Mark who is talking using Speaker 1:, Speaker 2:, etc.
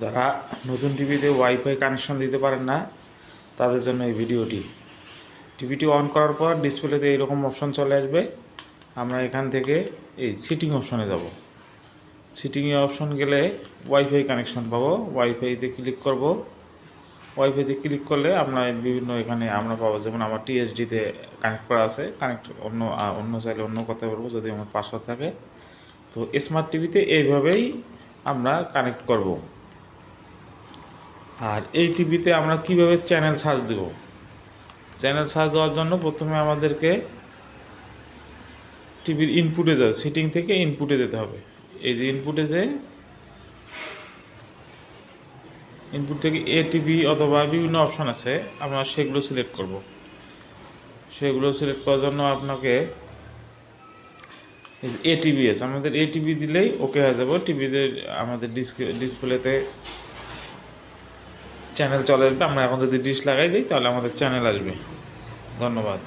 Speaker 1: যারা নতুন টিভিতে ওয়াইফাই কানেকশন দিতে পারেন না তাদের জন্য এই ভিডিওটি। টিভিটি অন করার পর ডিসপ্লেতে এইরকম অপশন চলে আসবে। আমরা এখান থেকে এই সিটিং অপশনে যাব। সিটিংয়ে অপশন গেলে ওয়াইফাই কানেকশন পাবো। ওয়াইফাইতে ক্লিক করব। ওয়াইফাইতে ক্লিক করলে আমরা বিভিন্ন এখানে আমরা পাবো, যেমন আমার টিএসডিতে কানেক্ট করা আছে, কানেক্ট অন্য চাইলে অন্য কথা বলবো যদি আমার পাসওয়ার্ড থাকে। তো স্মার্ট টিভিতে এইভাবেই আমরা কানেক্ট করব। আর এই টিভিতে আমরা কিভাবে চ্যানেল সার্চ দেব? চ্যানেল সার্চ দেওয়ার জন্য প্রথমে আমাদেরকে টিভির ইনপুটে যেতে, সিটিং থেকে ইনপুটে যেতে হবে। এই যে ইনপুট থেকে টিভি অথবা বিভিন্ন অপশান আছে, আমরা সেগুলো সিলেক্ট করব। সেগুলো সিলেক্ট করার জন্য আপনাকে এটিভিএস, আমাদের এটিভি দিলেই ওকে হয়ে যাব। টিভিতে আমাদের ডিসপ্লেতে চ্যানেল চলে আসবে। আমরা এখন যদি ডিশ লাগাই দিই তাহলে আমাদের চ্যানেল আসবে। ধন্যবাদ।